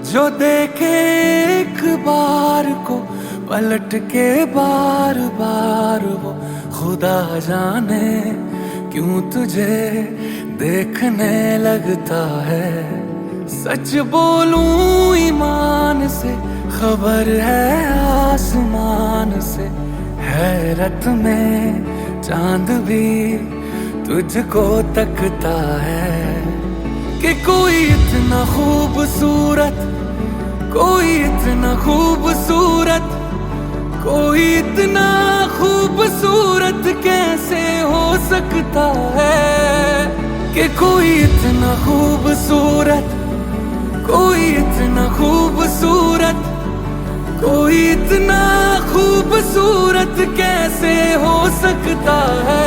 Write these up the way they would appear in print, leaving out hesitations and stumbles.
जो देखे एक बार को पलट के बार बार वो खुदा जाने क्यों तुझे देखने लगता है। सच बोलूं ईमान से खबर है आसमान से, हैरत में चांद भी तुझको तकता है कि कोई इतना खूबसूरत, कोई इतना खूबसूरत, कोई इतना खूबसूरत कैसे हो सकता है कि कोई इतना खूबसूरत, कोई इतना खूबसूरत, कोई इतना खूबसूरत कैसे हो सकता है।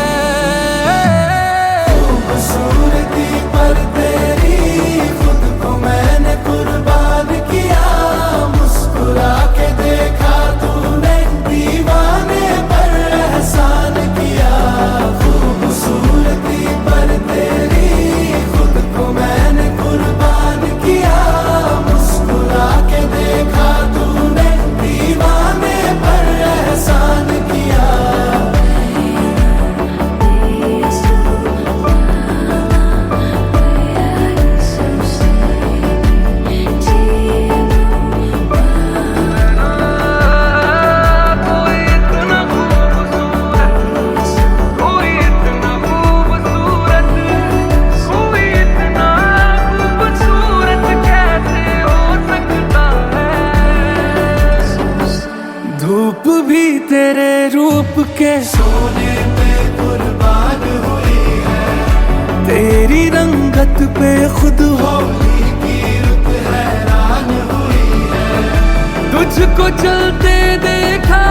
खूबसूरती पर तेरी खुद को मैंने कुर्बान किया, मुस्कुरा के देखा तूने दीवाने पर एहसान किया। खूबसूरती पर तेरी खुद को मैंने कुर्बान किया, मुस्कुरा के देखा तूने दीवाने पर एहसान किया। धूप भी तेरे रूप के सोने पे कुर्बान हुई है, तेरी रंगत पे खुद होली की रुत हैरान हुई है। तुझको चलते देखा,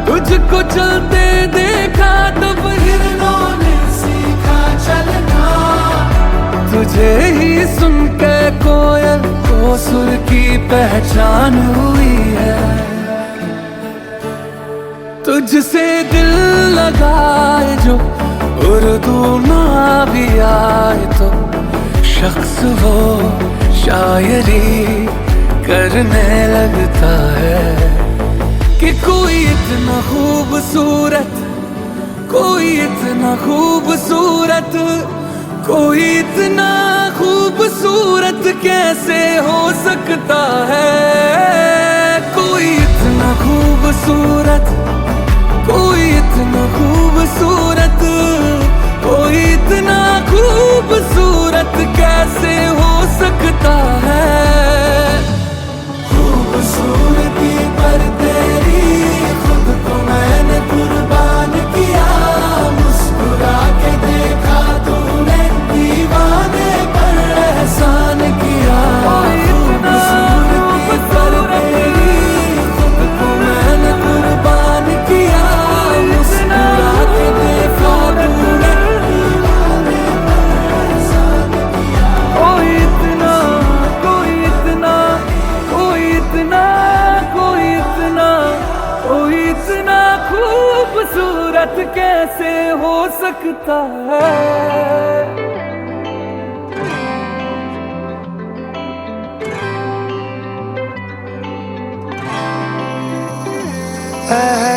तुझको चलते देखा तब हिरणों ने सीखा चलना। तुझे ही सुन के कोयल को सुर की पहचान हुई है। तुझसे दिल लगाए जो उर्दू ना भी आए तो शख्स वो शायरी करने लगता है कि कोई इतना खूबसूरत, कोई इतना खूबसूरत, कोई इतना खूबसूरत कैसे हो सकता है। कोई इतना खूबसूरत, कोई इतना खूबसूरत, कोई इतना खूबसूरत कैसे हो सकता है। खूबसूरती पर तेरी खुद को मैंने कुर्बान किया, मुस्कुरा के देखा तूने दीवाने पर एहसान किया। खूबसूरती पर तेरी खुद को मैंने कुर्बान किया, मुस्कुरा के देखा तूने दीवाने पर एहसान किया। कोई इतना, कोई इतना, कोई इतना, कोई इतना, कोई इतना खूबसूरत कैसे हो सकता है।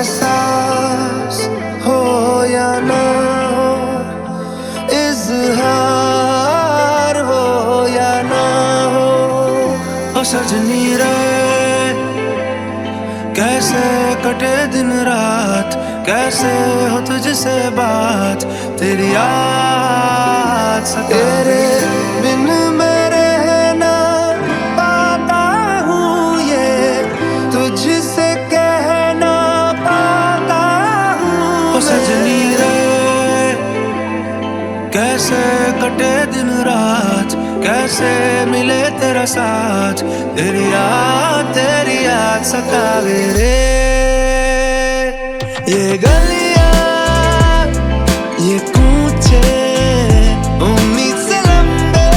एहसास हो या ना हो, इज़हार हो या ना हो, ओ सजनी रे कैसे कटे दिन रात, कैसे हो तुझसे बात, तेरी याद तेरे बिन मैं रहना पाता हूँ, ये तुझसे कहना पाता हूँ। सजनी रे कैसे कटे दिन रात, कैसे मिले तेरा साथ, तेरी याद सतावे रे। ये गलियां, ये कूचे उम्मीद से लंबे,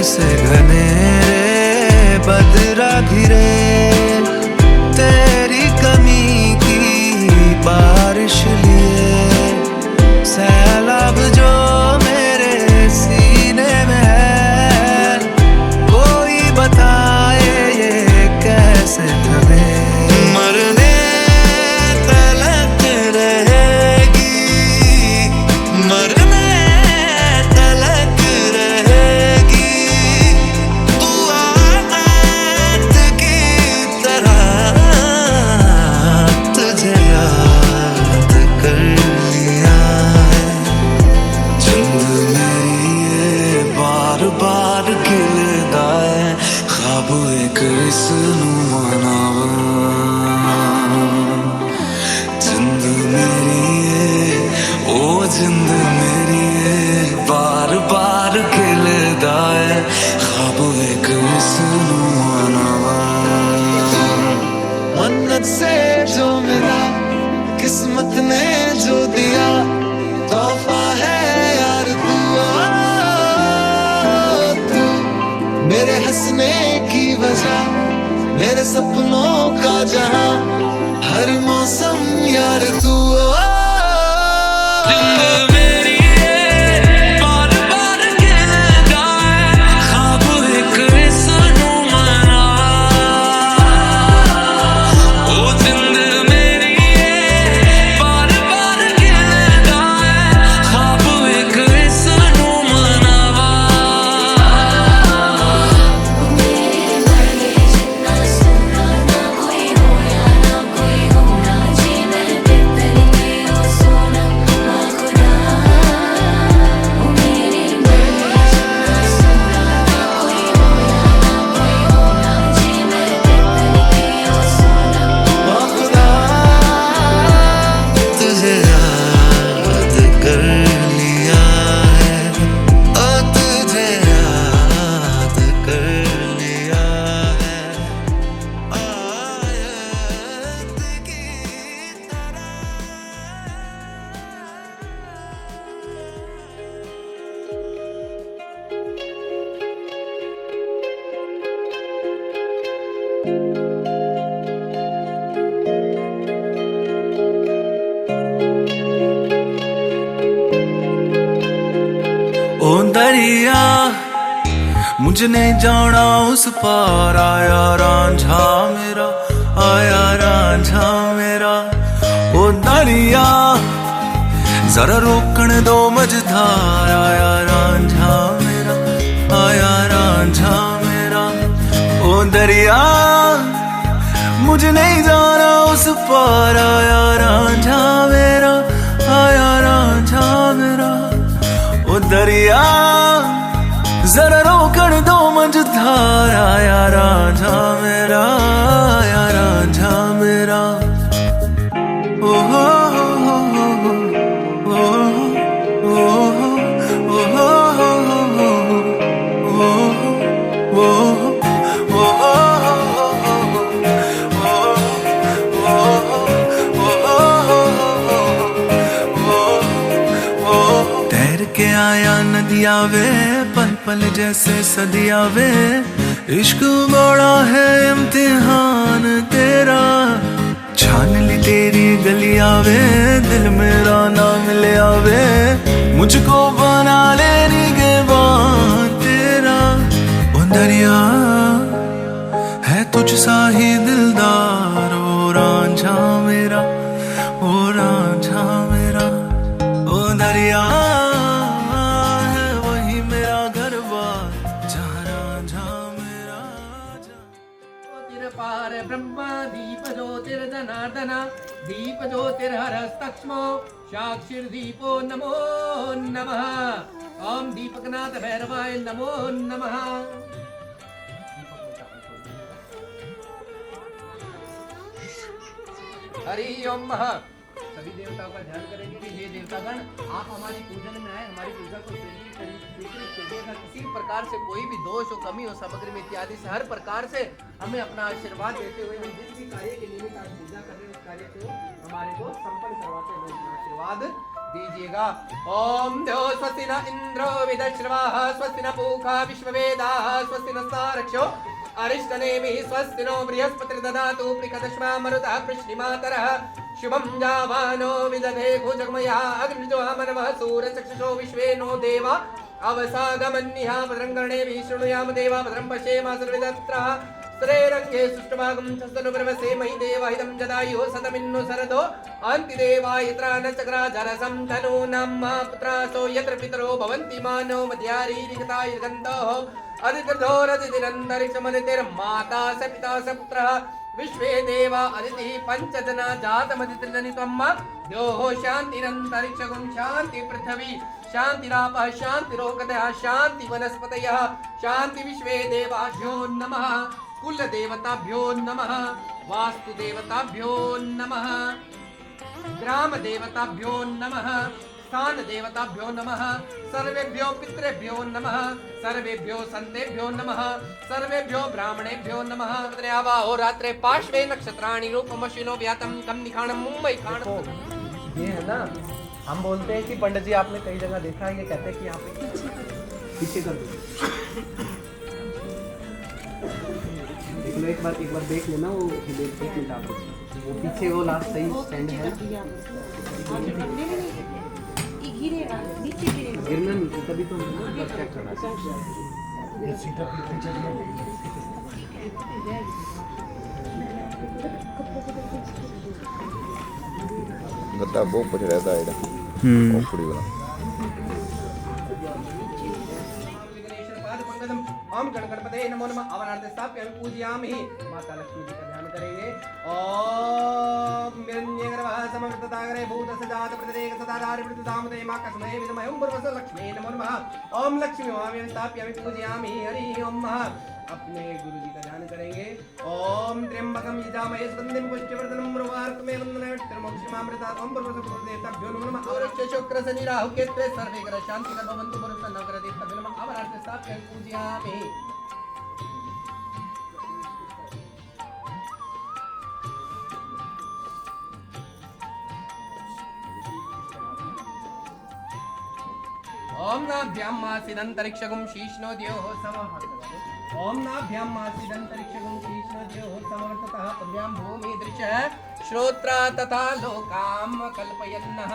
से घनेरे बदरा घिरे, तेरी कमी की बारिश लिए सैलाब जो मेरे सीने में है, कोई बताए ये कैसे थमे। मरने तलक रहेगी, मरने तलक रहेगी, तू आदत की तरह तुझे याद कर लिया है। चंद मेरी ये बार बार खिलदा है, ख्वाब एक इसनू मनावा। जिंद मेरी ये ओ जिंद मेरी ये बार बार खिलदा है, ख्वाब एक इसनू मनावा। मन्नत से जो मिला किस्मत ने जो दिया, तोहफा है यार तू मेरे हंसने की वजह, मेरे सपनों का जहां, हर मौसम यार तू। जिंद मेरी ये बार बार खिलदा है, ख्वाब एक इसनू मनावा। ओ जिंद मेरी ये बार बार खिलदा है, ख्वाब एक इसनू मनावा। तुझे याद कर लिया है, ओ तुझे याद कर लिया है, आयत की तरह। ओ दरिया मुझे नहीं जाना उस पार, आया रांझा मेरा, आया रांझा मेरा। ओ दरिया जरा रोकन दो मझधार, आया रांझा मेरा, आया रांझा मेरा। ओ दरिया मुझे नहीं जाना उस पार, आया रांझा मेरा, आया रांझा मेरा। ओ दरिया जरा रोकन दो मझधार, आया रांझा मेरा, आया रांझा मेरा। ओ हो हो हो हो, ओ हो ओ हो हो हो, ओ हो तैर के आया नदिया वे, पल पल जैसे सदिया वे। इश्क बड़ा है इम्तिहान तेरा, छान ली तेरी गलिया वे, दिल मेरा ना मिले आवे, मुझको बना ले निगहबान तेरा। ओ दरिया है तुझ सा ही दिलदार, ओ रांझा मेरा, ओ रांझा मेरा। ओ दरिया है वही मेरा घर बार, जहाँ रांझा मेरा पार ब्रह्मा दीप ज्योतिर्जनार्दन, दीप ज्योतिर्हरस्तक्ष्मो, साक्षिर्दीपो नमो नमः। ओम दीपकनाथ भैरवाय नमो नमः। हरि ओम। सभी देवताओं का ध्यान करेंगे कि हे देवतागण, आप हमारी पूजन में आए, हमारी पूजा को स्वीकृत कीजिए। अगर किसी प्रकार से कोई भी दोष हो, कमी हो सामग्री में इत्यादि से, हर प्रकार से हमें अपना आशीर्वाद देते हुए, हम जिस भी कार्य के निमित्त आज पूजा कर रहे हैं उस कार्य को हमारे को संपन्न करवाते हुए आशीर्वाद दीजिएगा। ओम द्यो स्वस्ति न इंद्रो विदश्रवाः स्वस्ति न पूषा विश्ववेदाः स्वस्ति न सारक्षो अरिष्टनेमिः स्वस्ति नो बृहस्पतिर्ददातु प्रिकदश्वा मरुतः पृश्निमातरः शुभं जावानो विदधे भुजगमया अग्निजोहामनवः सूरचक्षुषो विश्वे नो देवा अवसागमन्यः भद्रङ्गर्णेभिः शृणुयाम देवा भद्रं पश्येम सर्वदत्रः श्रेरङ्गे सुष्टुभागं सस्तनुप्रवसे मयि देवाहितं जदायुः शतमिन्नु शरदो अन्तिदेवा यत्र न चक्राजरसं तनूनां मा पुत्रासो यत्र पितरो भवन्ति मानो मध्यारीरिगतायुर्गन्धोः अधिकृतोरधितिरन्तरिक्षमदितिर्माता स पिता स पुत्रः विश्वे देवा अदितिः पञ्चजना जातमदितिर्जनित्वं द्योः शान्तिरन्तरिक्षगुं शान्ति पृथिवी शान्तिरापः शान्तिरोगतः शान्ति वनस्पतयः शान्ति विश्वे देवाभ्यो नमः कुल देवताभ्यो नमः वास्तु देवताभ्यो नमः ग्राम देवताभ्यो नमः स्थान देवताभ्यो नमः सर्वेभ्यो पितृभ्यो नमः सर्वेभ्यो संतेभ्यो नमः सर्वेभ्यो ब्राह्मणेभ्यो नमः आहो रात्रे पार्श्वे नक्षत्राणि रूपमश्विनो व्यातं कम निखाणं मुंबई खाणं। ये है ना, हम बोलते हैं कि पंडित जी आपने कई जगह देखा है, ये कहते हैं कि यहाँ पे पीछे कर दो। देख लो एक बार देख लेना वो एक मिनट आप वो पीछे वो लास्ट सही स्टैंड है गिरना नहीं तभी तो बस चेक करना गद्दा बहुत कुछ रहता है इधर खोपड़ी वाला। ओम गणपते नमो नमः अवनार्थ स्थाप्य पूजयामि। माता लक्ष्मी जी का ध्यान करेंगे। ओम हिरण्यगर्भः समवर्तताग्रे भूत सजात प्रतिरेक सदाधार प्रदामते मा कस्मै विद्महे ओम भर्वस लक्ष्मी नमो नमः। ओम लक्ष्मी ओम स्थाप्य पूजयामि। हरि ओम अपने गुरु जी का ध्यान करेंगे। ओम त्र्यंबकम यजामहे सुगंधिं पुष्टिवर्धनम उर्वारुकमेव वन्दनामृतात् ओम भर्वस देवताभ्यो नमो नमः। अवरक्ष शुक्र शनि राहु केतु सर्वे ग्रह शांति भवन्तु भर्वस नवग्रह देवताभ्यो नमः। अवनार्थ स्थाप्य पूजयामि। ओम नाभ्यां मासिदंतरिक्षगुं शीष्णो द्योः समः। ओम नाभ्यां मासिदंतरिक्षगुं शीष्णो द्योः समवर्ततः पद्भ्यां भूमि दृशः श्रोत्रा तथा लोकां कल्पयन्नः।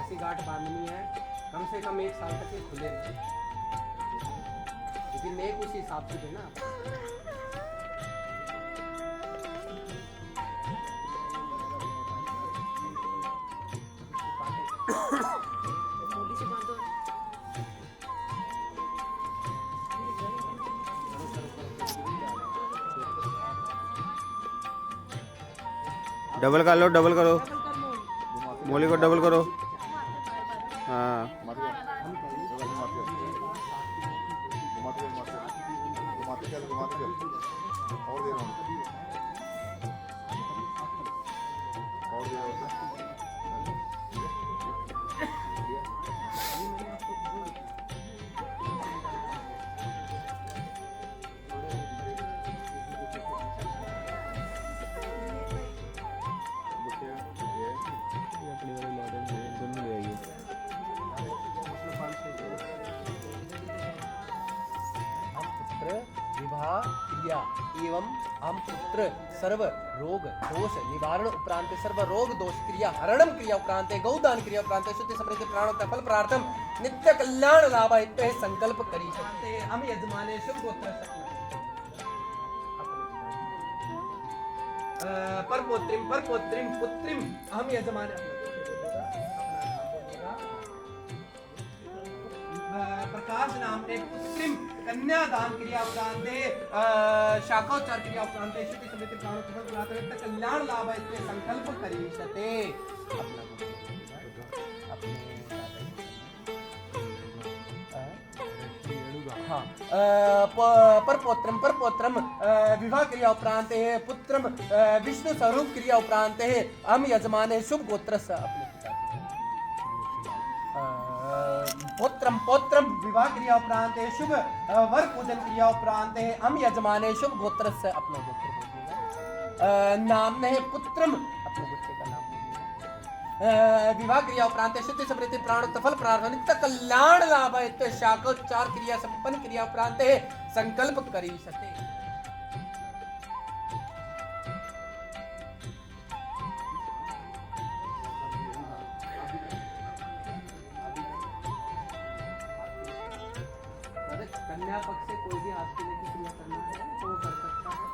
ऐसी गांठ बांधनी है कम से कम 1 साल तक ये खुले नहीं, लेकिन नेक उसी हिसाब से देना। डबल कर लो, डबल करो, मोली को डबल करो। हाँ विवाह क्रिया एवं हम पुत्र सर्व रोग दोष निवारण उपरांत सर्व रोग दोष क्रिया हरणम क्रिया उपरांत गौदान क्रिया उपरांत शुद्धि समृद्धि प्राणोत्तर फल प्रार्थम नित्य कल्याण लाभ इत्ते संकल्प करी शकते हम यजमाने शुभ गोत्र परपोत्रिम पुत्रिम हम यजमाने प्रकाश नाम ने पुत्रिम कन्यादान क्रिया उपरांते शाखोच्चार क्रिया उपरांते शुद्धि समृद्धि प्राणोत्तर फल प्रार्थम कल्याण लाभ इत्ते संकल्प करीषते परपोत्रम विवाह क्रिया उपरांत है पुत्रम विष्णु स्वरूप क्रिया उपरांत है हम यजमाने शुभ गोत्र अपने पोत्रम विवाह क्रिया उपरांत है शुभ वर पूजन क्रिया उपरांत है हम यजमाने शुभ गोत्र से अपना गोत्र बोलिएगा नाम है पुत्रम अपने गोत्र का नाम बोलिएगा विवाह क्रिया उपरांत है शुद्धि समृद्धि प्राणोत्तर फल प्रार्थना नित्य कल्याण लाभ है शाखोच्चार क्रिया संपन्न क्रिया उपरांत है संकल्प करी सते कन्या पक्ष से कोई भी हाथ पीले की क्रिया करना है तो वो कर सकता है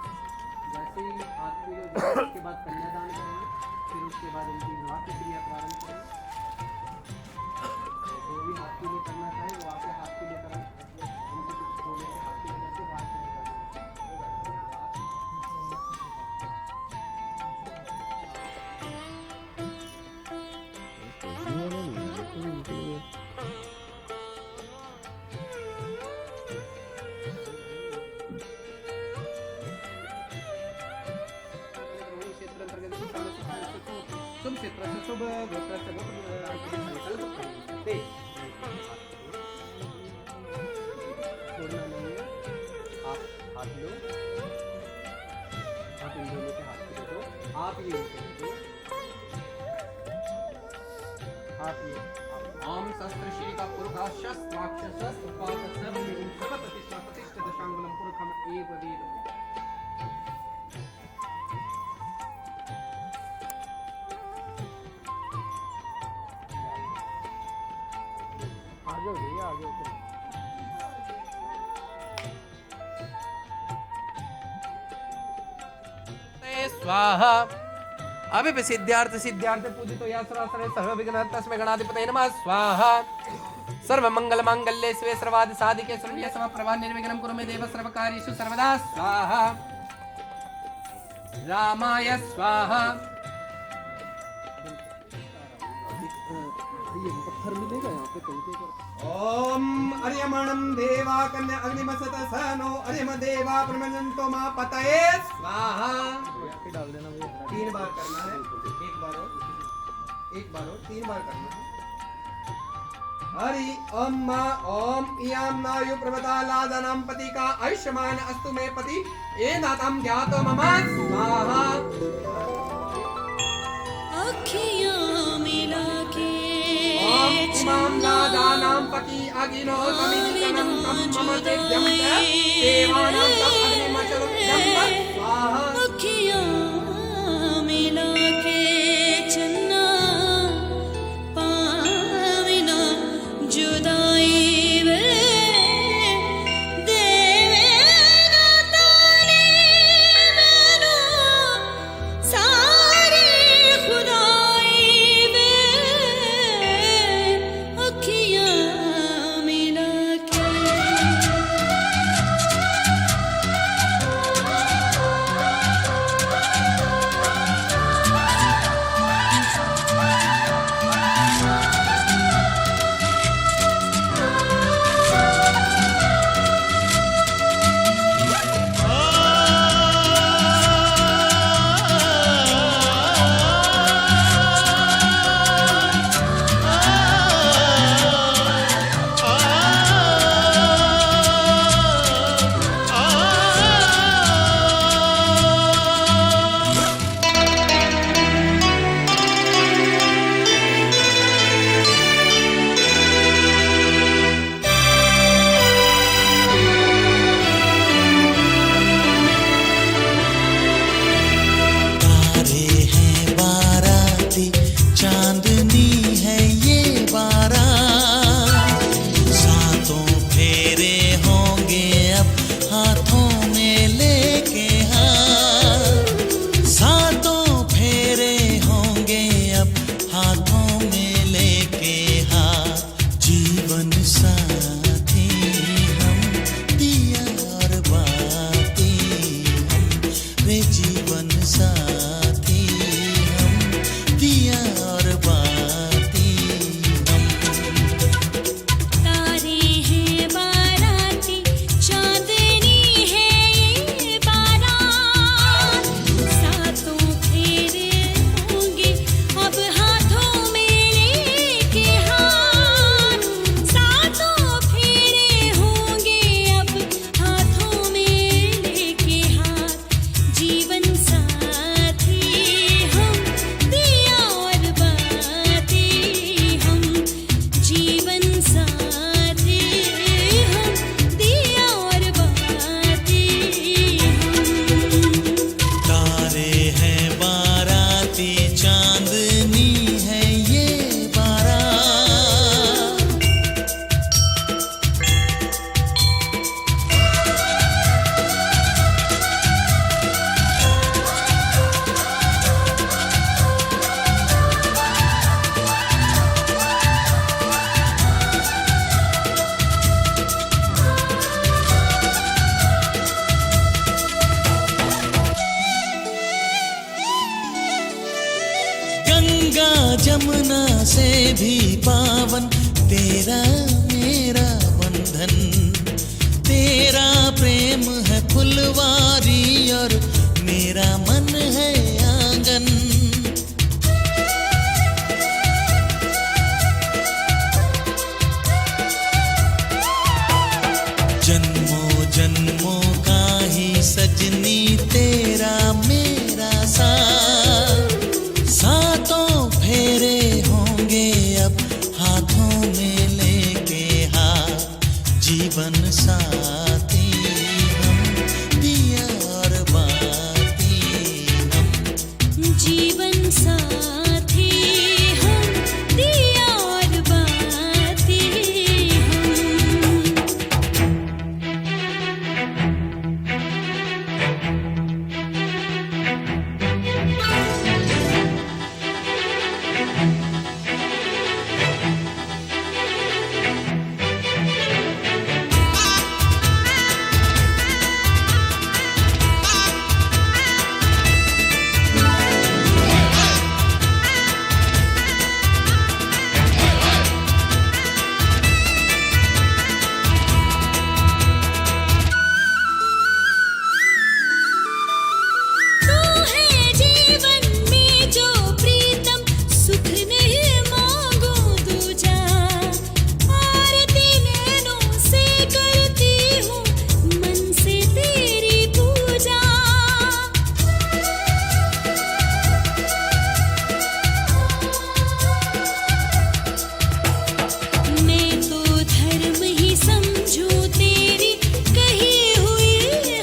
जैसे ही हाथ पीले हो जाए उसके बाद कन्यादान करेंगे फिर उसके बाद उनकी विवाह की क्रिया प्रारंभ करेंगे जो भी हाथ पीले करना चाहे वो आके हाथ पीले करें उनसे कुछ बोले से हाथ पीले करके बात शुभ क्षेत्र से शुभ गोत्र से संकल्प करते छोड़ना नहीं है आप हाथ लो आप इन दोनों के हाथ पे दो आप ये दो आप ये ओम शस्त्र श्री का पुरुषा शस्त्राक्षस उपास सर्व निरुपत प्रतिष्ठा प्रतिष्ठित दशांगुलम पुरुषम एव वेद स्वाहा अभी सिद्धार्थ पूजितो या सर्वसर्वे सर्व विघ्न तस्मै गणाधिपतये नमः स्वाहा सर्व मंगल मांगल्ये शिवे सर्वादि साधिके शरण्ये सर्व प्रभा निर्विघ्नं कुरु मे देव सर्व कार्येषु सर्वदा स्वाहा रामाय स्वाहा ओम अर्यमणं देवा कन्या अग्निमसत सनो अर्यम देवा प्रमजन्तो मा पतये स्वाहा डाल देना भैया 3 बार करना है एक बार 3 बार करना है हरि ओम मा ओम इयं नायु प्रवता लादनं पति का आयुष्मान अस्तु मे पति एनातं ज्ञातो मम स्वाहा अखियां मिला के इमां नादानां पति अगिनो समितिनं मम तेजं देवानां तप अग्निमचलं स्वाहा अखियां मिला के चन्ना पाविना जुदाई वे देवे ना ताली मैनू सारी खुदाई वे अखियां मिला के साथी हम, दिया और बाती हम। तारे हैं बाराती, चांदनी है ये बारात, सातों फेरे होंगे अब हाथों में लेके हाथ, सातों फेरे होंगे अब हाथों में लेके हाथ, जीवन साथी हम, दिया और बाती हम, जीवन साथी हम, दिया और बाती हम। तारे हैं बाराती, चांदनी है ये बारात। गंगा जमुना से भी पावन तेरा मेरा बंधन, तेरा प्रेम है फुलवारी और मेरा मन है आंगन। जन्मों जन्मों का ही सजनी तेरा मेरा साथ, सातों फेरे होंगे अब हाथों में लेके हाथ, जीवन साथी हम, दिया और बाती हम। जीवन साथी हम, दिया और बाती हम। तू है जीवन में जो प्रीतम, सुख नहीं मांगो दूजा, आरती नैनों से करती हूँ मन से तेरी पूजा। मैं तो धर्म ही समझूं तेरी कही हुई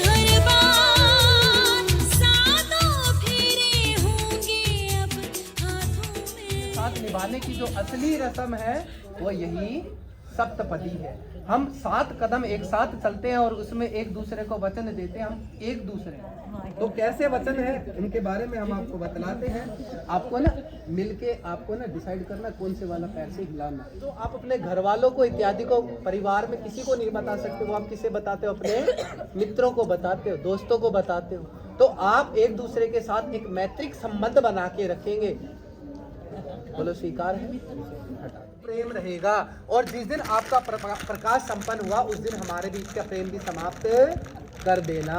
हर बात, सातों फेरे होंगे अब हाथों में। साथ निभाने की जो असली रस्म है वो यही सप्तपदी है। हम 7 कदम एक साथ चलते हैं और उसमें एक दूसरे को वचन देते हैं, हम एक दूसरे। तो कैसे वचन है इनके बारे में हम आपको बतलाते हैं। आपको ना मिलके आपको ना डिसाइड करना कौन से वाला पैर से हिलाना। तो आप अपने घर वालों को इत्यादि को, परिवार में किसी को नहीं बता सकते, वो आप किसे बताते हो? अपने मित्रों को बताते हो, दोस्तों को बताते हो। तो आप एक दूसरे के साथ एक मैत्रिक संबंध बना के रखेंगे। बोलो स्वीकार है? प्रेम रहेगा। और जिस दिन आपका प्रकाश संपन्न हुआ उस दिन हमारे बीच का प्रेम भी समाप्त कर देना।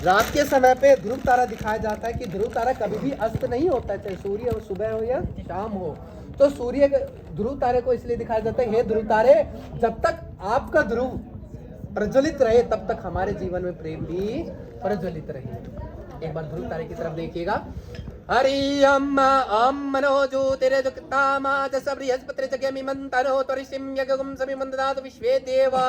रात के समय पे ध्रुव तारा दिखाया जाता है कि ध्रुव तारा कभी भी अस्त नहीं होता, चाहे सूर्य हो, सुबह हो या शाम हो। तो सूर्य ध्रुव तारे को इसलिए दिखाया जाता है, हे ध्रुव तारे, जब तक आपका ध्रुव प्रज्वलित रहे तब तक हमारे जीवन में प्रेम भी प्रज्वलित रहे। एक बार ध्रुव तारे की तरफ देखिएगा। हरि अम मनोजो तेरे जुक्तामाज सबृहस्पति जगमि मंतरो त्वरिषिम यगुम समिमंददात विश्वे देवा।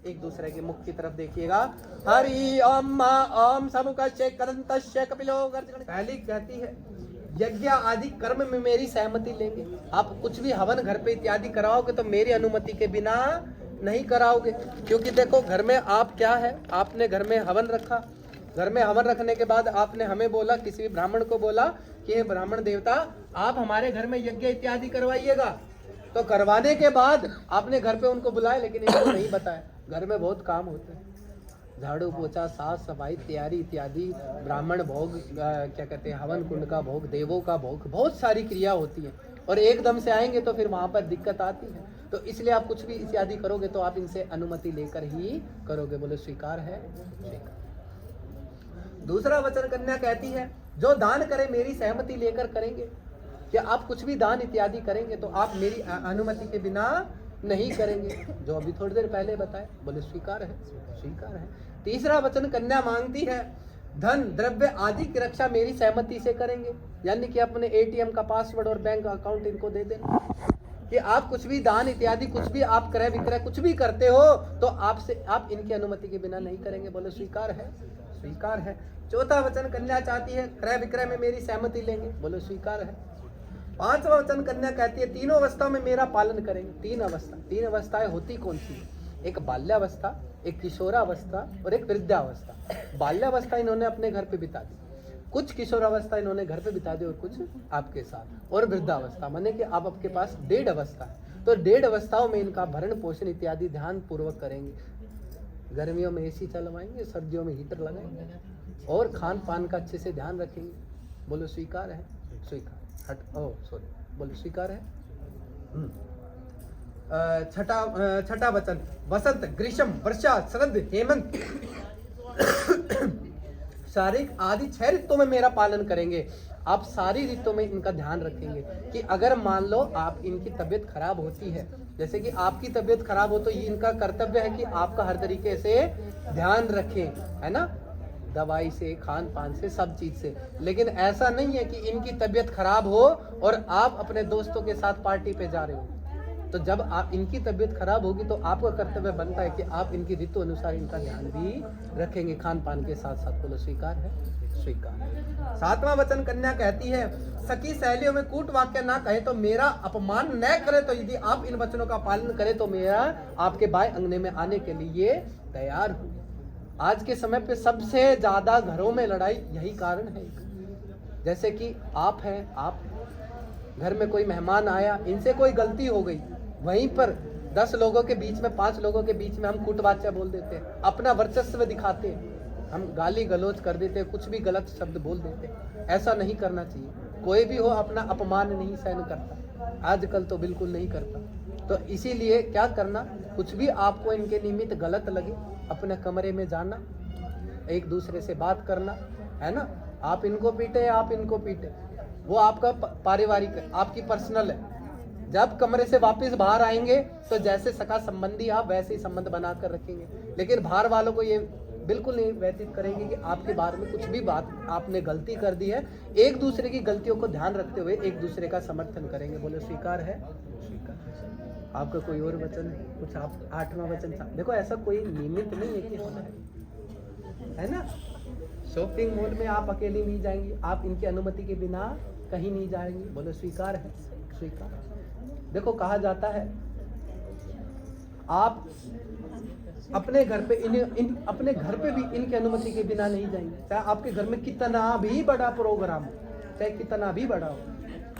एक दूसरे के मुख की तरफ देखिएगा। हरि ओम समुखस्य करंतस्य कपिलो गर्जन। पहली कहती है यज्ञ आदि कर्म में मेरी सहमति लेंगे। आप कुछ भी हवन घर पे इत्यादि कराओगे तो मेरी अनुमति के बिना नहीं कराओगे, क्योंकि देखो घर में आप क्या है, आपने घर में हवन रखा, घर में हवन रखने के बाद आपने हमें बोला, किसी भी ब्राह्मण को बोला कि हे ब्राह्मण देवता आप हमारे घर में यज्ञ इत्यादि करवाइएगा। तो करवाने के बाद आपने घर पे उनको बुलाया लेकिन इनको नहीं बताया, घर में बहुत काम होते हैं। झाड़ू पोछा साफ सफाई तैयारी इत्यादि, ब्राह्मण भोग, क्या कहते हैं हवन कुंड का भोग, देवों का भोग, बहुत सारी क्रिया होती है और एकदम से आएंगे तो फिर वहाँ पर दिक्कत आती है। तो इसलिए आप कुछ भी इत्यादि करोगे तो आप इनसे अनुमति लेकर ही करोगे। बोले स्वीकार है? स्वीकार। दूसरा वचन कन्या कहती है जो दान करे मेरी सहमति लेकर करेंगे। कि आप कुछ भी दान इत्यादि करेंगे तो आप मेरी अनुमति के बिना नहीं करेंगे, जो अभी थोड़ी देर पहले बताए। बोले स्वीकार है? स्वीकार है। तीसरा वचन कन्या मांगती है धन द्रव्य आदि की रक्षा मेरी सहमति से करेंगे, यानी कि अपने एटीएम का पासवर्ड और बैंक अकाउंट इनको दे देना कि आप कुछ भी दान इत्यादि कुछ भी आप क्रय विक्रय कुछ भी करते हो तो आपसे आप इनकी अनुमति के बिना नहीं करेंगे। बोले स्वीकार है? स्वीकार है। चौथा वचन कन्या चाहती है क्रय विक्रय में मेरी सहमति लेंगे। बोले स्वीकार है। पांचवा वचन कन्या कहती है तीनों अवस्था में मेरा पालन करेंगे। तीन अवस्थाएं होती कौन सी? एक बाल्यावस्था, एक किशोरावस्था और एक वृद्धावस्था। बाल्यावस्था इन्होंने अपने घर पे बिता दी, कुछ किशोरावस्था इन्होंने घर पे बिता दी और कुछ आपके साथ, और वृद्धावस्था माने कि आप आपके पास 1.5 अवस्था है। तो 1.5 अवस्थाओं में इनका भरण पोषण इत्यादि ध्यान पूर्वक करेंगे। गर्मियों में एसी चलवाएंगे, सर्दियों में हीटर लगाएंगे और खान पान का अच्छे से ध्यान रखेंगे। बोलो स्वीकार है? स्वीकार। बोलो स्वीकार है। छठा वचन वसंत ग्रीष्म वर्षा शरद हेमंत शारीरिक आदि 6 ऋतुओं में मेरा पालन करेंगे। आप सारी ऋतुओं में इनका ध्यान रखेंगे कि अगर मान लो आप इनकी तबीयत खराब होती है, जैसे कि आपकी तबीयत खराब हो तो ये इनका कर्तव्य है कि आपका हर तरीके से ध्यान रखें, है ना, दवाई से खान पान से सब चीज से। लेकिन ऐसा नहीं है कि इनकी तबीयत खराब हो और आप अपने दोस्तों के साथ पार्टी पे जा रहे हो। तो जब आप इनकी तबीयत खराब होगी तो आपका कर्तव्य बनता है कि आप इनकी ऋतु अनुसार इनका ध्यान भी रखेंगे खान पान के साथ साथ। बोलो स्वीकार है? स्वीकार। सातवां वचन कन्या कहती है सखी सहेलियों में कूट वाक्य ना कहे तो मेरा अपमान न करे, तो यदि आप इन वचनों का पालन करें तो मेरा आपके बाएं अंगने में आने के लिए तैयार हूँ। आज के समय पे सबसे ज्यादा घरों में लड़ाई यही कारण है। जैसे कि आप हैं, आप घर में कोई मेहमान आया, इनसे कोई गलती हो गई, वहीं पर 10 लोगों के बीच में 5 लोगों के बीच में हम कूटवाचा बोल देते हैं, अपना वर्चस्व दिखाते हैं, हम गाली गलौज कर देते हैं, कुछ भी गलत शब्द बोल देते हैं। ऐसा नहीं करना चाहिए। कोई भी हो अपना अपमान नहीं सहन करता, आजकल तो बिल्कुल नहीं करता। तो इसीलिए क्या करना, कुछ भी आपको इनके निमित्त गलत लगे अपने कमरे में जाना, एक दूसरे से बात करना, है ना। आप इनको पीटे आप इनको पीटे, वो आपका पारिवारिक आपकी पर्सनल है। जब कमरे से वापस बाहर आएंगे तो जैसे सका संबंधी आप वैसे ही संबंध बनाकर रखेंगे। लेकिन बाहर वालों को ये बिल्कुल नहीं व्यतीत करेंगे कि आपके बारे में कुछ भी बात आपने गलती कर दी है। एक दूसरे की गलतियों को ध्यान रखते हुए एक दूसरे का समर्थन करेंगे। बोले स्वीकार है? स्वीकार। आपका कोई और वचन कुछ? आप 8वां वचन। देखो ऐसा कोई निमित्त नहीं है कि होना है ना। शॉपिंग मॉल में आप अकेली नहीं जाएंगी, आप इनकी अनुमति के बिना कहीं नहीं जाएंगे। बोले स्वीकार है? स्वीकार। देखो कहा जाता है आप अपने घर पे अपने घर पे भी इनकी अनुमति के बिना नहीं जाएंगे, चाहे आपके घर में कितना भी बड़ा प्रोग्राम हो, चाहे कितना भी बड़ा हो।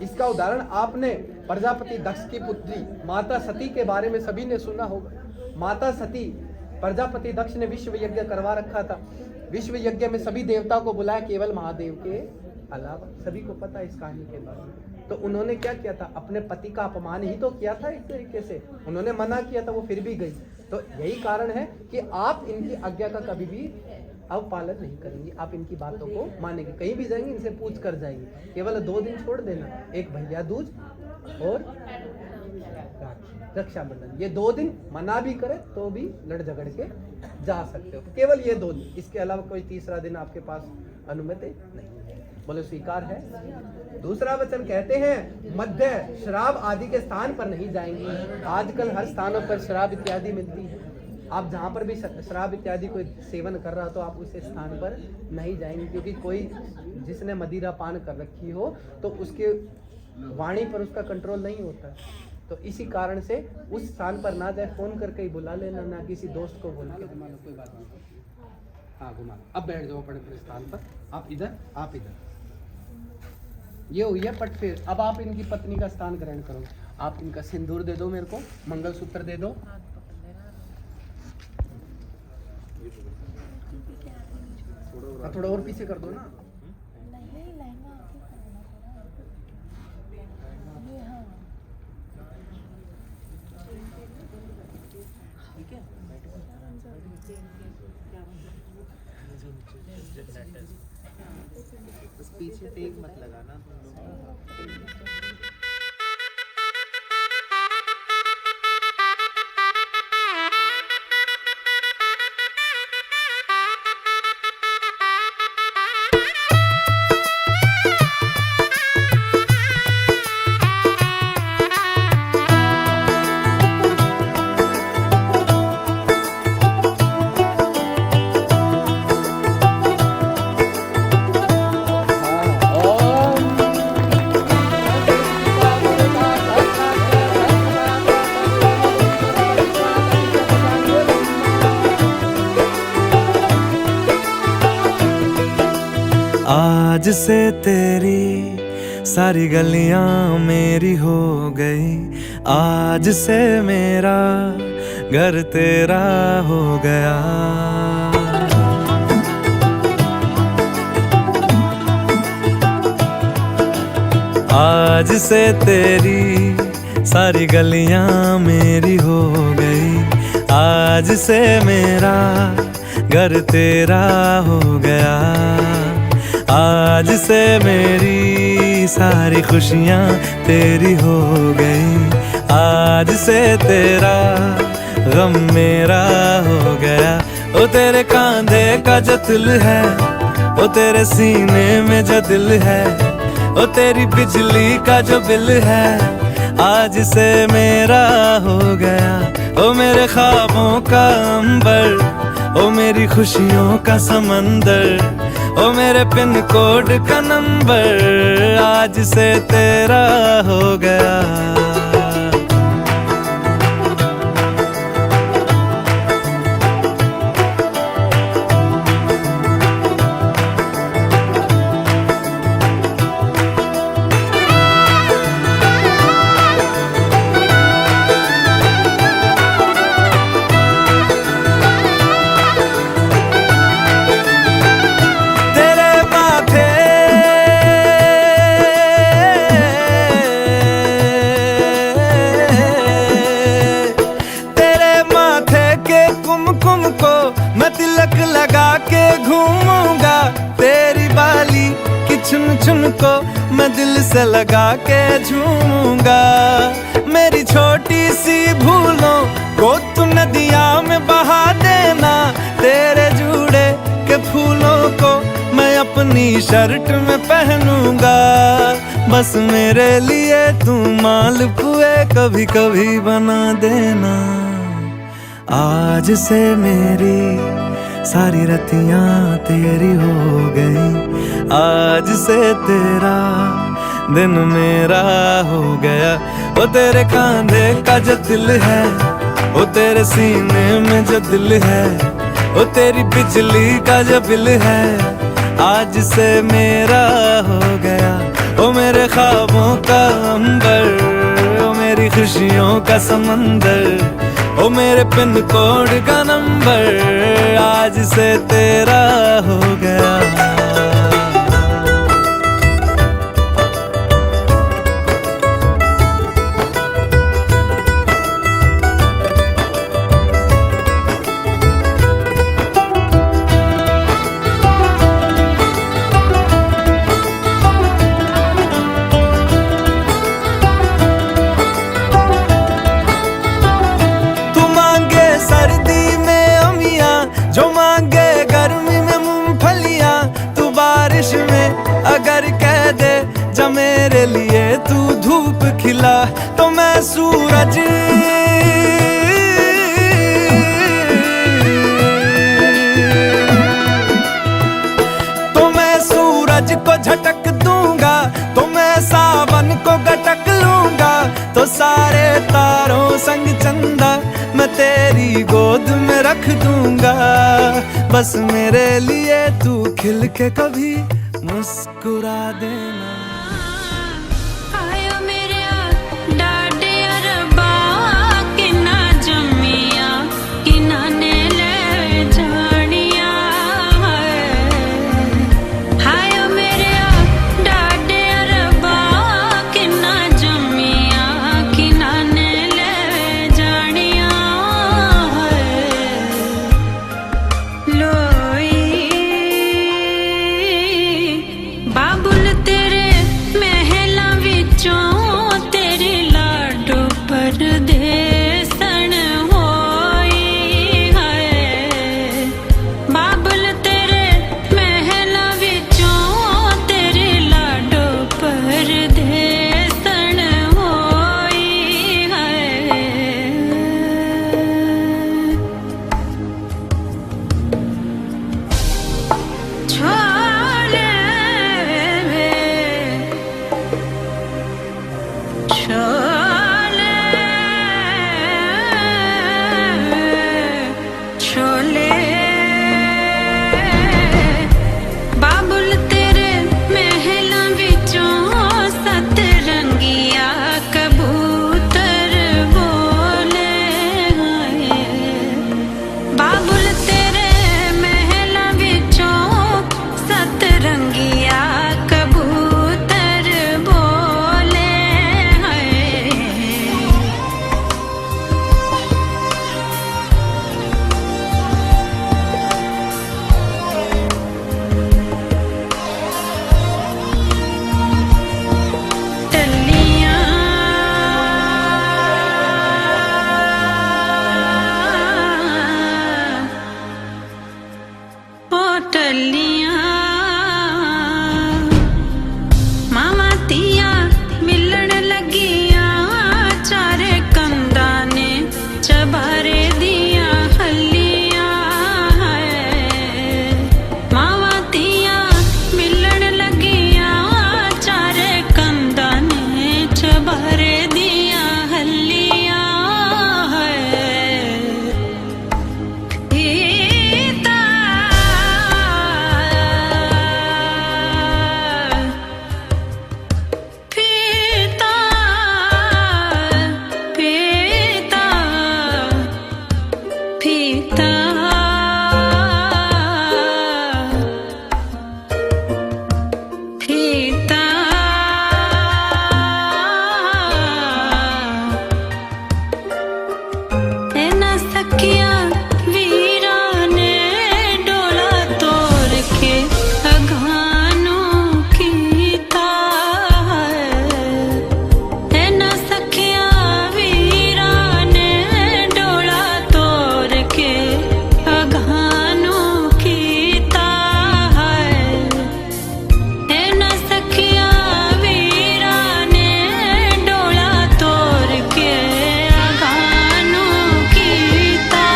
इसका उदाहरण आपने प्रजापति दक्ष की पुत्री माता सती के बारे में सभी ने सुना होगा। माता सती, प्रजापति दक्ष ने विश्व यज्ञ करवा रखा था। विश्व यज्ञ में सभी देवताओं को बुलाया, केवल महादेव के अलावा। सभी को पता है इस कहानी के बारे में। तो उन्होंने क्या किया था, अपने पति का अपमान ही तो किया था। एक तरीके से उन्होंने मना किया था, वो फिर भी गई। तो यही कारण है कि आप इनकी आज्ञा का कभी भी अवपालन नहीं करेंगे, आप इनकी बातों को मानेंगे। कहीं भी जाएंगे इनसे पूछ कर जाएंगे। केवल 2 दिन छोड़ देना, एक भैया दूज और रक्षाबंधन, ये 2 दिन मना भी करे तो भी लड़ झगड़ के जा सकते हो। केवल ये 2 दिन, इसके अलावा कोई तीसरा दिन आपके पास अनुमति नहीं। बोले स्वीकार है? दूसरा वचन कहते हैं मध्य शराब आदि के स्थान पर नहीं जाएंगी। आजकल हर स्थानों पर शराब इत्यादि मिलती है। आप जहाँ पर भी शराब इत्यादि कोई सेवन कर रहा तो आप उस स्थान पर नहीं जाएंगे, क्योंकि कोई जिसने मदिरा पान कर रखी हो तो उसके वाणी पर उसका कंट्रोल नहीं होता। तो इसी कारण से उस स्थान पर ना जाए, फोन करके ही बुला लेना, ना किसी दोस्त को बोल के। कोई बात नहीं, हाँ घुमा। अब बैठ जाओ अपने स्थान पर, आप इधर आप इधर। ये हुई है पट फेर। अब आप इनकी पत्नी का स्थान ग्रहण करो। आप इनका सिंदूर दे दो, मेरे को मंगलसूत्र दे दो। थोड़ा और पीछे कर दो ना। पीछे टेक मत लगाना तुम लोग। आज से तेरी सारी गलियां मेरी हो गई, आज से मेरा घर तेरा हो गया। आज से तेरी सारी गलियां मेरी हो गई, आज से मेरा घर तेरा हो गया। आज से मेरी सारी खुशियां तेरी हो गई, आज से तेरा गम मेरा हो गया। ओ तेरे कांधे का जो दिल है, ओ तेरे सीने में जो दिल है, ओ तेरी बिजली का जो बिल है, आज से मेरा हो गया। ओ मेरे ख्वाबों का अंबर, ओ मेरी खुशियों का समंदर, ओ मेरे पिन कोड का नंबर, आज से तेरा हो गया। चुन चुन को मैं दिल से लगा के झूमूंगा। मेरी छोटी सी भूलों को तू नदिया में बहा देना, तेरे जुड़े के फूलों को मैं अपनी शर्ट में पहनूंगा। बस मेरे लिए तू मालपुए कभी कभी बना देना। आज से मेरी सारी रतियां तेरी हो गई, आज से तेरा दिन मेरा हो गया। ओ तेरे कांधे का जो दिल है, ओ तेरे सीने में जो दिल है, ओ तेरी बिजली का जो बिल है, आज से मेरा हो गया। ओ मेरे ख्वाबों का अंबर, ओ मेरी खुशियों का समंदर, ओ मेरे पिन कोड का नंबर, आज से तेरा हो गया। अगर कह दे जा मेरे लिए तू धूप खिला, तो मैं सूरज को झटक दूंगा, तो मैं सावन को गटक लूंगा। तो सारे तारों संग चंदा मैं तेरी गोद में रख दूंगा। बस मेरे लिए तू खिल के कभी मुस्कुरा देना। आयो मेरे डाडे अरबा कि ना जमिया कि ना ने ले जानिया है। छोले छोले छोले बाबुल तेरे महलां विचों सतरंगिया कबूतर बोले हाय बाबुल तेरे महलां विचों सतरंगिया कबूतर बोले हाय टल्लियां ओ टल्लियां मामा तिया मिलन लगियां चारे कंदा ने चबारे दिया हल्लियां है मामा तिया मिलन लगियां चारे कंदा ने चबारे दिया हल्लियां है पीता पीता पीता पीता पीता एना सखिया वीरा ने डोला तोड़ के अघानों कीता एना सखिया वीरा ने डोला तोड़ के अघानों कीता एना सखिया वीरा ने डोला तोड़ के अघानों कीता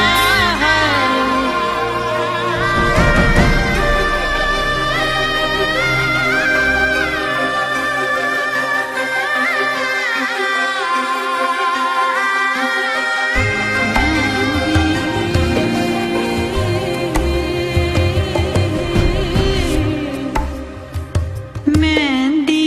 मेहंदी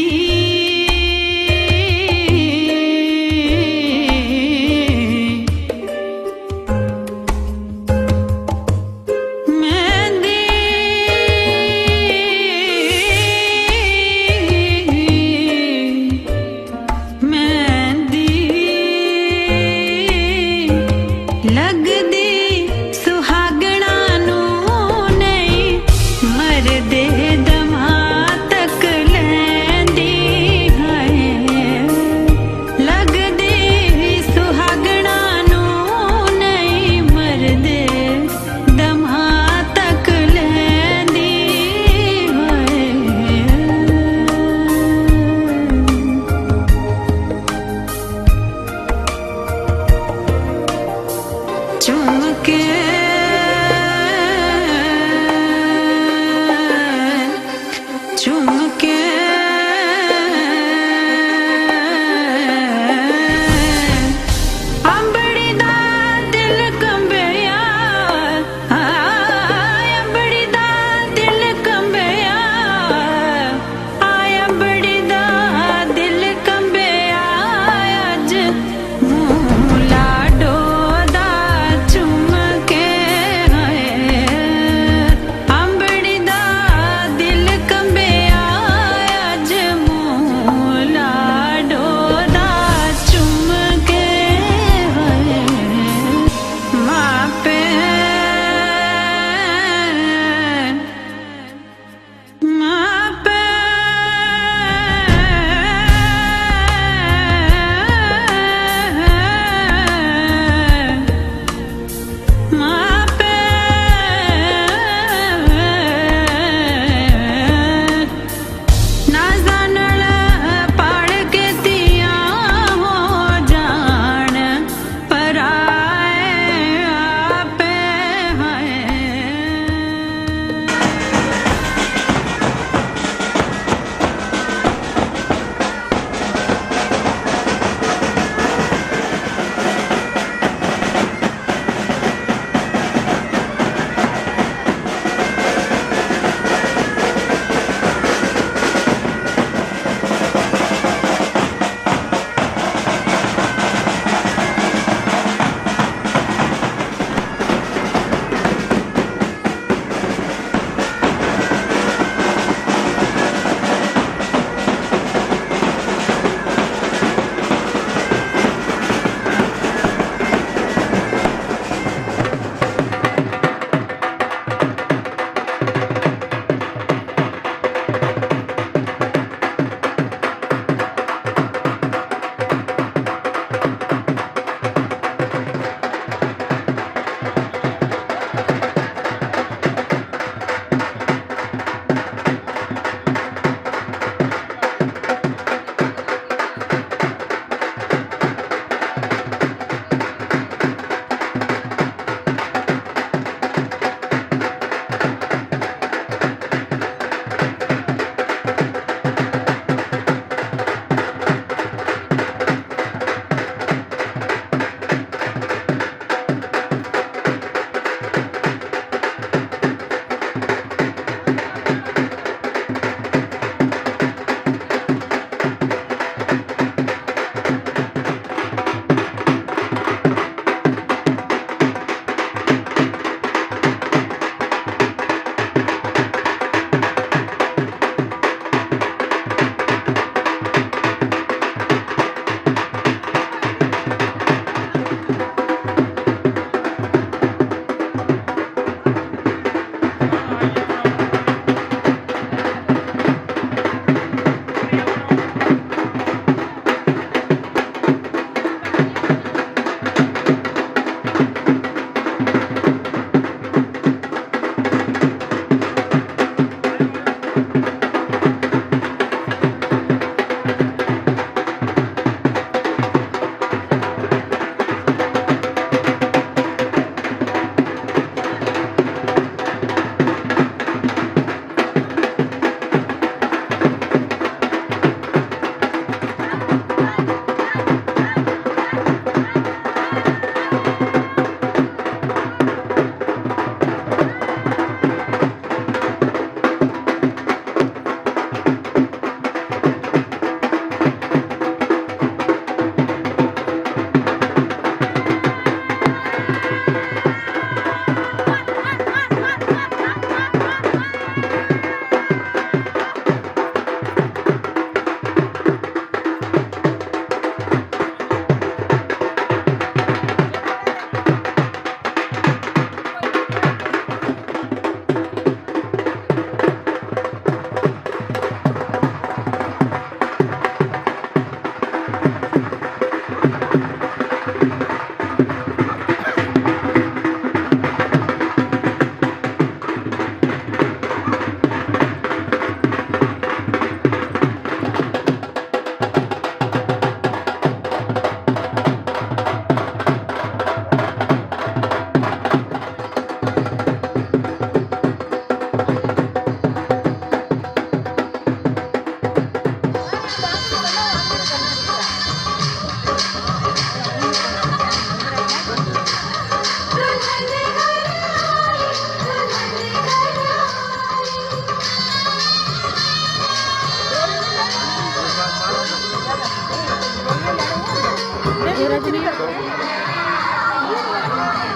मेहंदी मेहंदी लगदी सुहागणा नूं नहीं मरदे दमा तक ले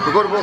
रुको रुको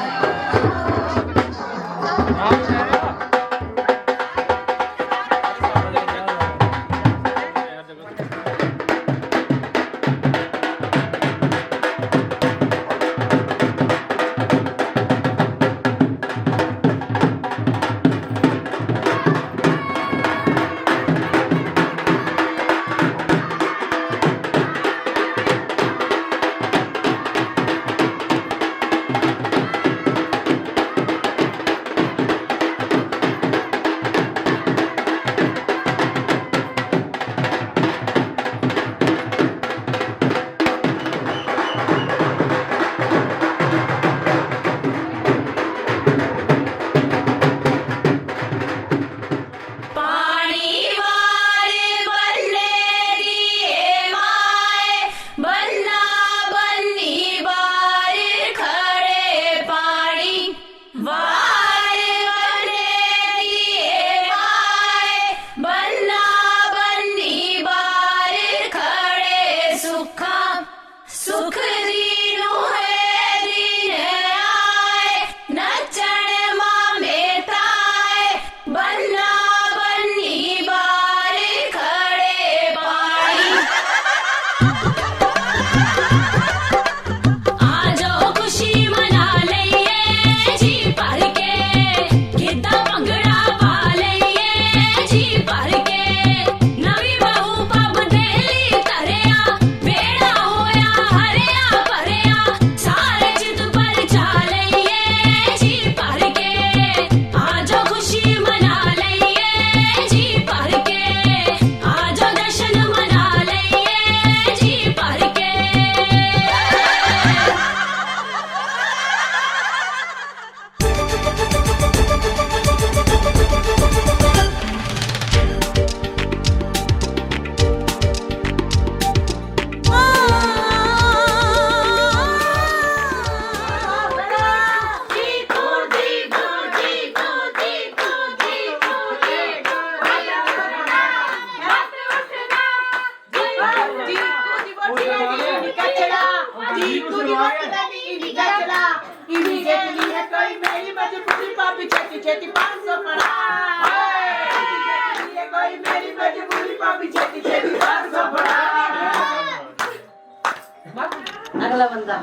अगला बंदा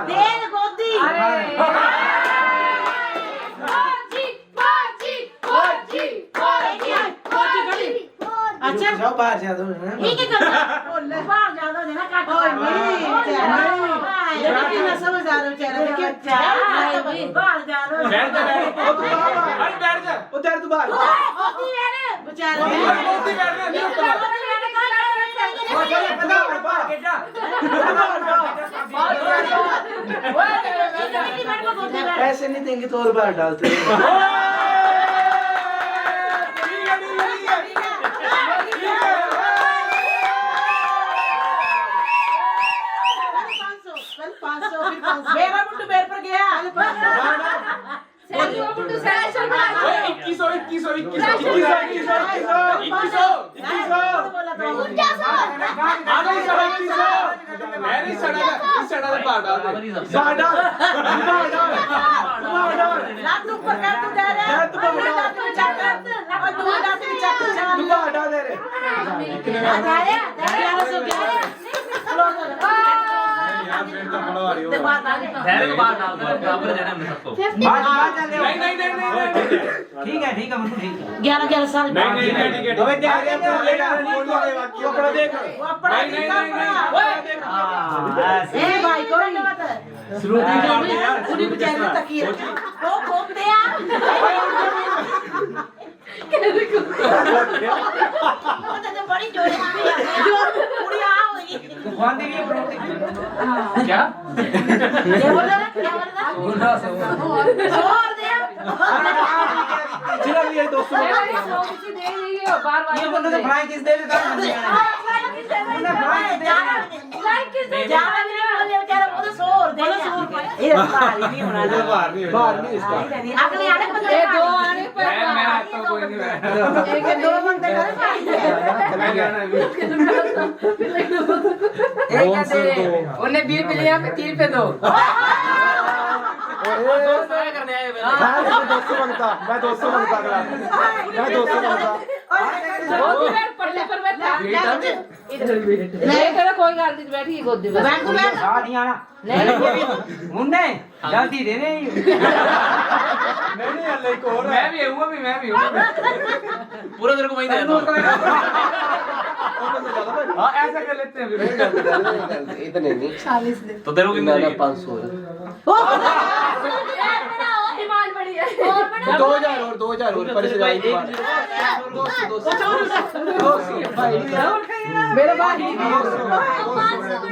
देन गोदी अच्छा जाओ बाहर जा दो ये क्या करना बाहर जा दो ना काट ये कितना समझदार हो बेचारा देखिए बाहर जा दो बैठ जा अरे बैठ जा उधर तू बाहर गोदी मेरे बेचारा गोदी बैठ जा पैसे नहीं देंगे तो और बार डालते मेरा मुंडू मेरे पर गया 11 साल भाई कोई नहीं बता पूरी बेचारी तकिए वो घूम दिया बड़ी जोड़ी पूरी आ हुई क्या क्या बोल रहा छोड़ दे चला लिया दोस्तों ये बंदा तो फ्राई किस दे देता है ये बाहर नहीं होना बाहर नहीं इसका अगले आने पर दो आने पर एक दो बंदे करे उन्हें 20 रुपए लिया, 30 रुपए दो। करने आए मैं 200 मांगता, मैं 200 मांगता अगला, मैं 200 मांगता। पढ़ने पर बैठा नहीं करो, कोई गल नहीं, बैठी गोदी में बैंक में नहीं मुन्ने जल्दी दे दे। नहीं अल्लाह एक और मैं भी हूँ, मैं भी हूँ। पूरा तेरे को वहीं दे देता हूं। हाँ ऐसा कर लेते हैं फिर। इतने नहीं तो तेरे को कितना देगा? 500 डिमांड बड़ी है। 2000 और 2000 और पर से जाएगी। मेरा भाई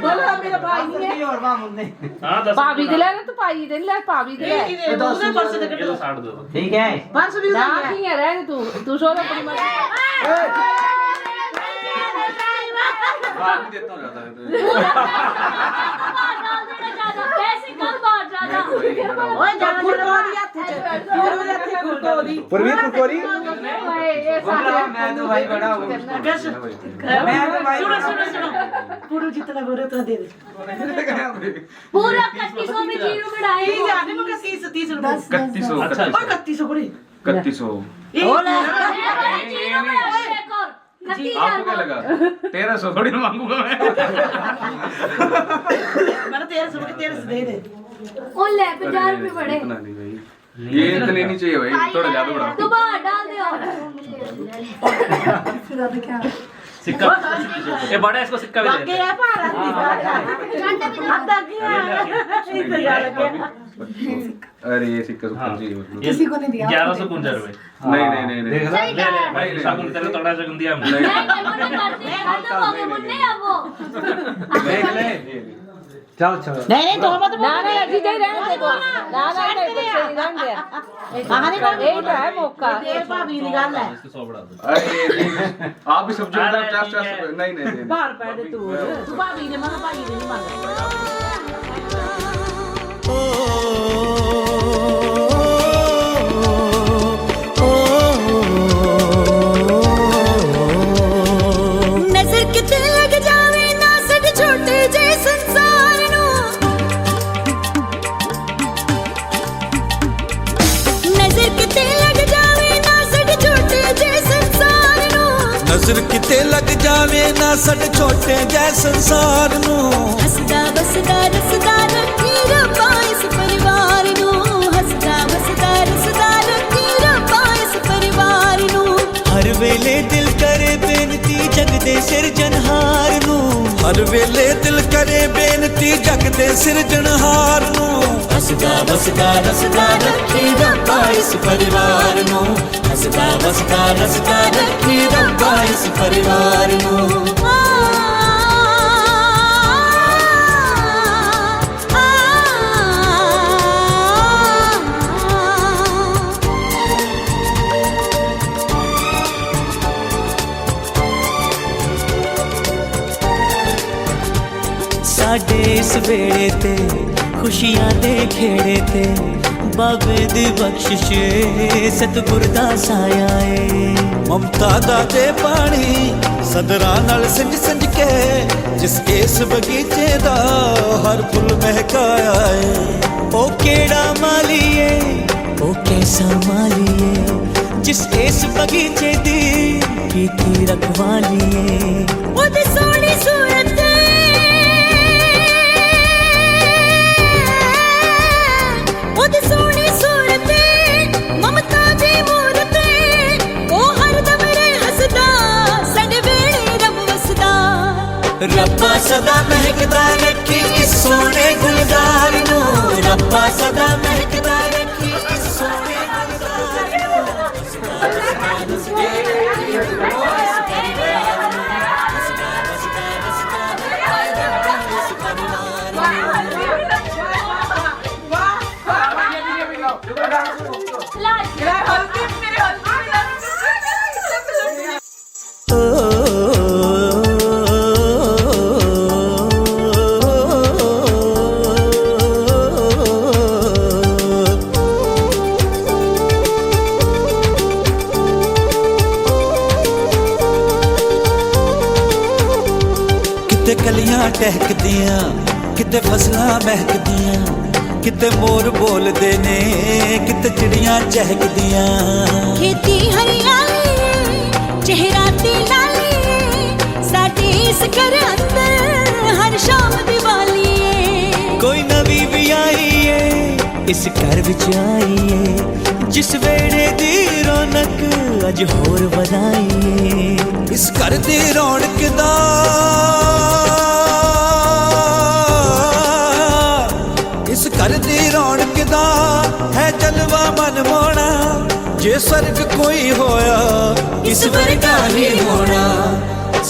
बोलो मेरा भाई नहीं है और वाह मुन्ने। हां 10 भाभी के ले तो भाई दे ले, भाभी के ले दूसरे पर्स दे ये तो 60 दे दो। ठीक है 500 भी ना नहीं है, रहने तू सो रहा अपनी मर्जी। बात भी देता हूं ज्यादा है पैसे कम बाहर ज्यादा ओए जगपुर को दिया थे जगपुर को दी परवीन कुकोरी ये सारे मैं तो भाई बड़ा हूँ। मैं तो भाई सुनो सुनो सुनो पूरा जितना बोले उतना दे दे पूरा 3100 में जीरो बढ़ाए। 30 में 30 रुपए 3100 अच्छा और 3100 बड़ी 3100 आपको क्या लगा 1300 थोड़ी ना मांगूंगा मैं। मैंने 1300 बड़ी 1300 दे दे ओ ले 50 रुपए बढ़े। इतना नहीं भाई, ये इतने नहीं चाहिए भाई, थोड़ा ज्यादा बढ़ाओ। तो बाहर डाल दो। सिक्का ये बड़ा, इसको सिक्का भी दे बाकी है पारा आता गया इधर जा लगे। अरे ये सिक्का सुक्का चाहिए किसी को नहीं दिया 1149 रुपए। नहीं नहीं नहीं नहीं भाई सागुन तेरे थोड़ा सा दिया हमने। नहीं मुन्ने करते हैं तो वो मुन्ने अब वो देख ले चल चल। नहीं तो मत ना ना अजी जाई रहने दे को ना नहीं बच्चे नहीं रहने दे। कहानी का यही तो है मौका। देर भाभी निकाल ले इसको 100 बढ़ा दो। अरे आप भी सब जोड़ता 50 नहीं नहीं नहीं बाहर पै दे तू भाभी ने मना भाई ने नहीं मांगा नजर किते लग जावे ना सट छोटे जे संसार नु। नजर किते लग जावे ना सट छोटे जे संसार नु। नजर किते लग जावे ना सट छोटे जै संसार नू। हसदा बसदा रसदा रखी रब्बा इस परिवार नु। हसदा बसदा रसदा रखी रब्बा इस परिवार नु। हर वेले दिल करे बेनती जग दे सिरजनहार नू। हर वेले दिल करे बेनती जग दे सिरजनहार नू। हसदा बसदा रसदा रखी रब्बा इस परिवार नु। हसदा बसदा रसदा रखी रब्बा इस परिवार नु। साडे इस वेड़े ते खुशियां दे खेड़े ते बाबे दी बख्शिश सतगुर दा साया ए। ममता दा दे पानी सदरा नाल संज संज के जिस इस बगीचे दा हर फुल महकाया ए। ओ केड़ा माली ए ओ कैसा माली ए जिस इस बगीचे दी कीती रखवाली ए। ओदी सोहनी सूरत ओदी सोहनी सूरत ममता दी मूरत ओ हरदम रहे हसदा साडे वेड़े रब वसदा। रब्बा सदा महकदा रखी इस सोने गुलजार नू। रब्बा सदा महकदा रखी इस सोने गुलजार नू। ਟਹਿਕਦੀਆਂ ਕਿਤੇ ਫਸਲਾਂ ਮਹਿਕਦੀਆਂ ਕਿਤੇ ਮੋਰ ਬੋਲਦੇ ਨੇ ਕਿਤੇ ਚਿੜੀਆਂ ਚਹਿਕਦੀਆਂ खेती हरियाली चेहरा ते लाली साडे इस घर अंदर हर शाम दिवाली है ਕੋਈ ਨਵੀਂ ਵੀ ਆਈ ਏ ਇਸ ਘਰ ਵਿੱਚ ਆਈ ਏ ਜਿਸ ਵੇੜੇ ਦੀ ਰੌਣਕ ਅੱਜ ਹੋਰ ਵਧਾਈ ਏ ਇਸ ਘਰ ਦੀ ਰੌਣਕ ਦਾ ਇਸ ਘਰ ਦੀ ਰੌਣਕ ਦਾ ਹੈ ਜਲਵਾ ਮਨ ਮੋਣਾ ਜੇ ਸਰਗ ਕੋਈ ਹੋਇਆ ਇਸ ਵਰਗਾ ਨਹੀਂ ਹੋਣਾ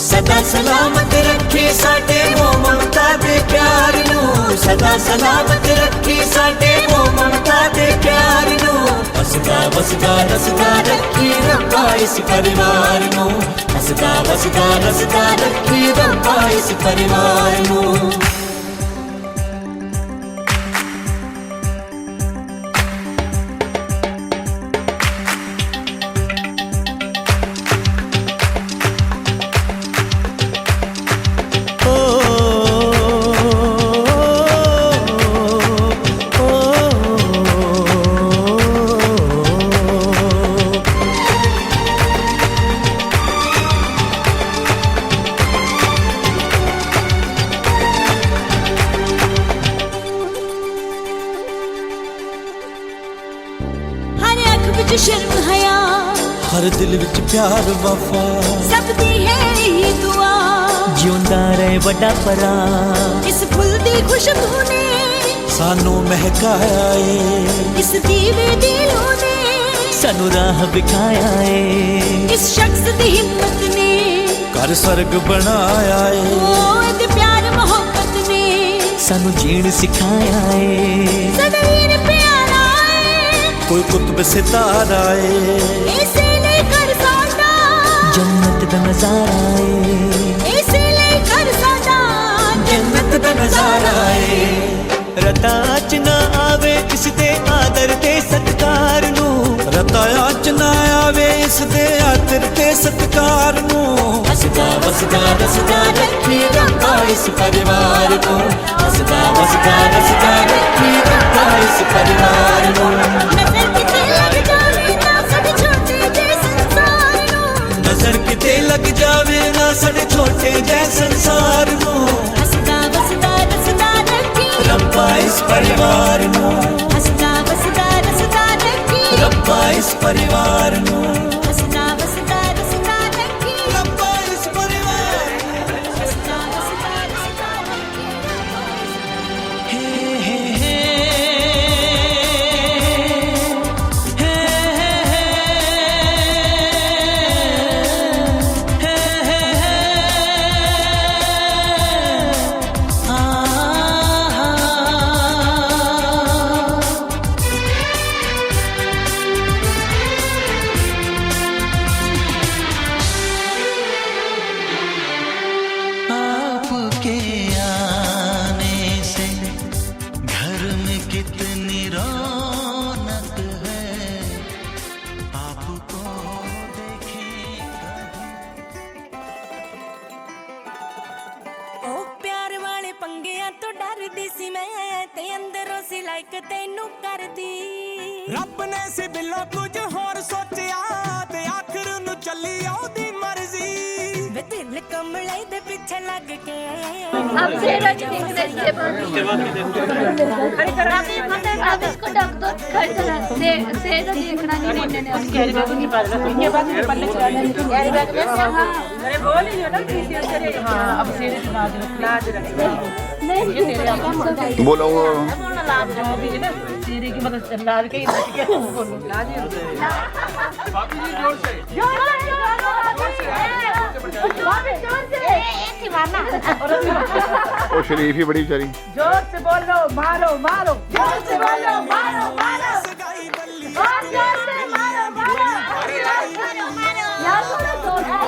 ਸਦਾ ਸਲਾਮਤ ਰੱਖੇ ਸਾਡੇ ਮੋਹ ਮਮਤਾ ਦੇ ਪਿਆਰ ਨੂੰ ਸਦਾ ਸਲਾਮਤ ਰੱਖੇ ਸਾਡੇ ਮੋਹ ਮਮਤਾ ਦੇ ਪਿਆਰ ਨੂੰ ਹੱਸਦਾ ਵਸਦਾ ਰਸਦਾ ਰੱਖੀ ਰੱਬਾ ਇਸ ਪਰਿਵਾਰ ਨੂੰ ਹੱਸਦਾ ਵਸਦਾ ਰਸਦਾ ਰੱਖੀ ਰੱਬਾ ਇਸ ਪਰਿਵਾਰ ਨੂੰ हर अख विच शर्म हया हर दिल विच प्यार वफा सब दी है यही दुआ ਜਿਉਂਦਾ ਰਹੇ ਵੱਡਾ ਪਰਾ इस फुल दी खुशबू ने ਸਾਨੂੰ ਮਹਿਕਾਇਆ ਏ इस दीवे दी लू ने ਸਾਨੂੰ ਰਾਹ ਵਿਖਾਇਆ ਏ इस शख्स दी हिम्मत ने ਘਰ ਸਰਗ ਬਣਾਇਆ ਏ ओ ते प्यार मोहब्बत ने ਸਾਨੂੰ ਜੀਣ ਸਿਖਾਇਆ ਏ सदैव प्यारा है ਕੋਈ ਕੁਤਬ ਸਿਤਾਰਾ ਏ इसे ले कर साडा ਜੰਨਤ ਦਾ ਨਜ਼ਾਰਾ ਏ इसे ले कर साडा ਜੰਨਤ ਦਾ ਨਜ਼ਾਰਾ ਏ ਰਤਾ ਚ ਨਾ ਆਵੇ ਇਸ ਦੇ ਆਦਰ ਤੇ ਸਤਿਕਾਰ ਨੂੰ ਰਤਾ ਚ ਨਾ ਆਵੇ ਇਸ ਦੇ ਆਦਰ ਤੇ ਸਤਿਕਾਰ ਨੂੰ ਹੱਸਦਾ ਵਸਦਾ ਰਸਦਾ ਰੱਖੀ ਰੱਬਾ ਇਸ ਪਰਿਵਾਰ ਨੂੰ ਹੱਸਦਾ ਵਸਦਾ ਰਸਦਾ ਰੱਖੀ ਰੱਬਾ ਇਸ ਪਰਿਵਾਰ ਨੂੰ नजर किते लग जावे ना साडे छोटे ਨਜ਼ਰ ਕਿਤੇ ਲੱਗ ਜਾਵੇ ਨਾ ਸਾਡੇ ਛੋਟੇ जे संसार ਜਿਹੇ ਸੰਸਾਰ ਨੂੰ हसदा वसदा रसदा रखी ਰੱਬਾ ਇਸ ਪਰਿਵਾਰ ਨੂੰ हसदा वसदा रसदा रखी ਰੱਬਾ ਇਸ ਪਰਿਵਾਰ ਨੂੰ हसदा वसदा रसदा रखी ਰੱਬਾ ਇਸ ਪਰਿਵਾਰ हसदा वसदा रसदा रखी आपके आने से घर में कितनी रौनक है आपको देखे ओ प्यार वाले पंगिया तो डरदी सी मैं ते अंदरों से लाइक तेनू करदी ਰੱਬ ਨੇ ਸੀ ਬਿੱਲੋ ਕੁਝ ਹੋਰ ਸੋਚਿਆ ਤੇ ਆਖਰ ਨੂੰ ਚੱਲੀ ਉਹਦੀ ਮਰਜ਼ੀ वे दिल कमले दे पीछे लग के अब से रख देंगे इसके बाद खड़ी करा अब इसको ढक दो खड़ी करा से देखना नहीं मुन्ने ने उसके कैरी बैग नहीं पाल रहा ये बात पल्ले चला दे कैरी बैग में से हां अरे बोल ही ना किसी करे हां अब से लाज रखेगा नहीं ये तेरे काम बोलो बोलना लाज रखो भी ना तेरे की मतलब लाज के ही के बोलो लाज ही होता है बाकी जी जोर से वो शरीफ ही बड़ी बेचारी जोर से बोलो मारो मारो जोर से बोलो मारो मारो और जोर से मारो मारो यार थोड़ा जोर से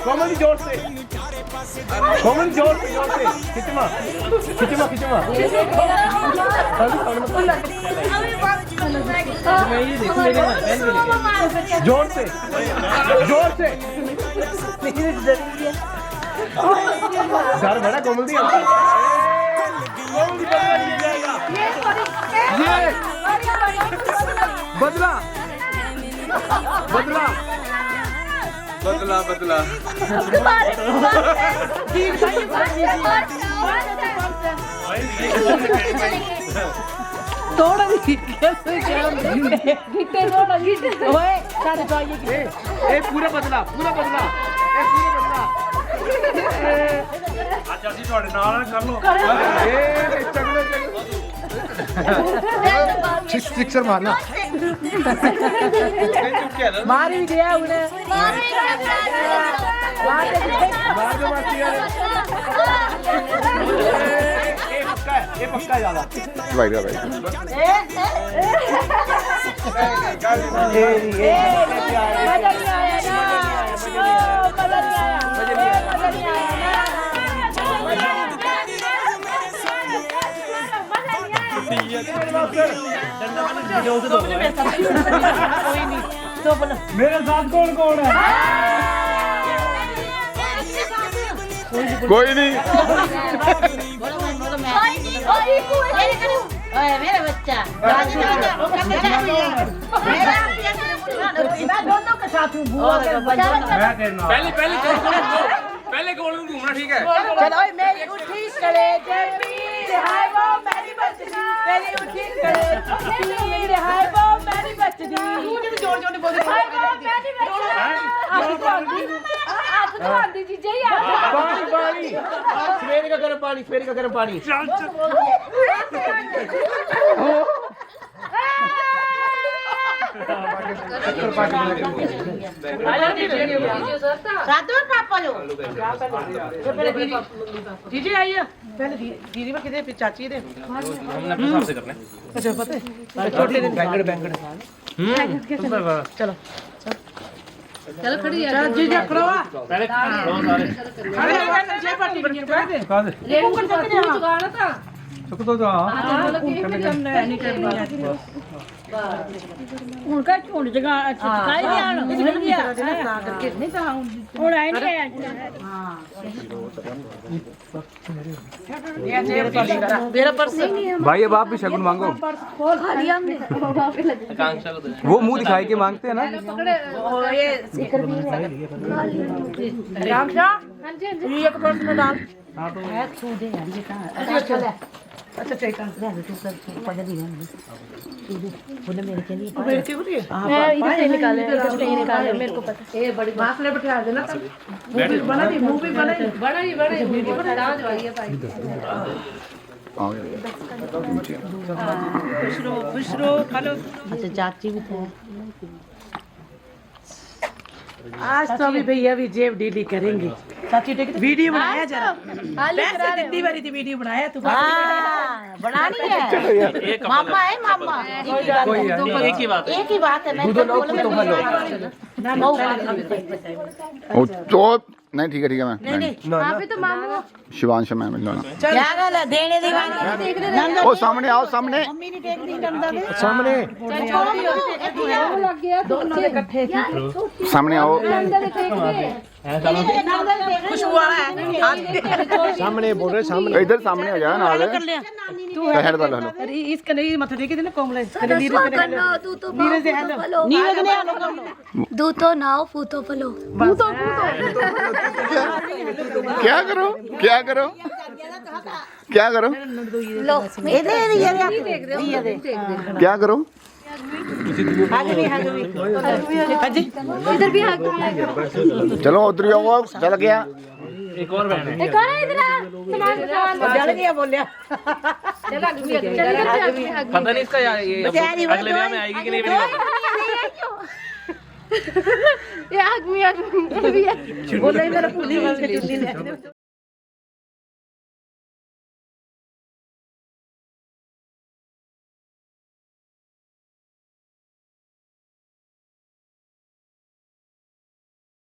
कॉमन जोर से कॉमन जोर से खिचमा खिचमा खिचमा जोर से डर बड़ा कोमल दी ये बदला बदला बदला बदला थोड़ा कैसे गिट्टे थोड़ा गिट्टे ओए सारे तो ये ए पूरा बदला पूरा बदला ए पूरा बदला अच्छा जी ਤੁਹਾਡੇ ਨਾਲ ਕਰ ਲੋ ए चगले सिक्सर मारना मार भी दिया उन्हें मार दो मारती है ये पक्का ज्यादा भाई भाई मेरे साथ कौन कौन है कोई नहीं मेरा बच्चा मैं दोनों के साथ हूँ पहले कौन घूमना ठीक है चलो मेरी उठी करे जमीर हाय वो मेरी बचनी मेरी उठी करे जमीर हाय वो मेरी बचनी जोड़ जोड़ बोल हाय वो मेरी बचनी आप तो आंधी जी जी पानी पानी सवेरे का गर्म पानी सवेरे का गर्म पानी पापा लो जीजी आइए पहले दीदी में किधर फिर चाची दे हमने अपने हिसाब से करना है अच्छा पता है छोटे दिन बैंगड़ बैंगड़ चलो चलो खड़ी है जी जी खड़ो पहले खड़े हो जे पार्टी बन के दे रेणु को जुगाड़ा था चुक तो नहीं करनी उनका छोड़ जगह काई नहीं आना करके नहीं था और आई नहीं आया मेरा पर्स भाई अब आप भी शगुन मांगो खाली हमने वहां पे लगे वो मुंह दिखाई के मांगते हैं ना ये राम शाह हां जी ये एक पर्स में डाल है छू दे यार ये कहां अच्छा अच्छा ठीक है तू कर पकड़ दी बोले मेरे के लिए मेरे के लिए मैं इधर से निकाले इधर से निकाले मेरे को पता ए बड़ी बासले बैठा देना मुंह भी बना दी मुंह भी बना ही बड़े वीडियो बना दो ये भाई खुश रहो खा लो अच्छा चाची भी थे आज तो अभी भैया भी जेब डीली करेंगे चाची वीडियो बनाया जरा वैसे जितनी बारी थी वीडियो बनाया तू बनानी है मामा है मामा एक ही बात एक ही बात है मैं तो नहीं ठीक है मैं वहां पे तो मामू शिवांश मैं मिल लो ना क्या गल है देने दीवानी ओ सामने आओ सामने मम्मी ने टेक दी डंडा दे सामने लग गया दोनों ने इकट्ठे सामने आओ खुशबू वाला है सामने बोल रहे सामने इधर सामने हो जाए ना तू हेड वाला हेलो अरे इसका नहीं मत देखे ना कोमल इसका नीरे तू तो नीरे से हेलो नीरे ने हेलो कर लो दू तो नाव फूतो फलो क्या करो क्या करो क्या करो लो ये दे ये दे क्या करो आगे भी हाजी इधर भी हाथ चलो उधर आओ चल गया एक और बहन है एक और है इधर सामान जल गया बोलिया चला पता नहीं इसका यार ये अगले ब्याह में आएगी कि नहीं ये आदमी बोले मेरा पुलिस के चुल्ली ले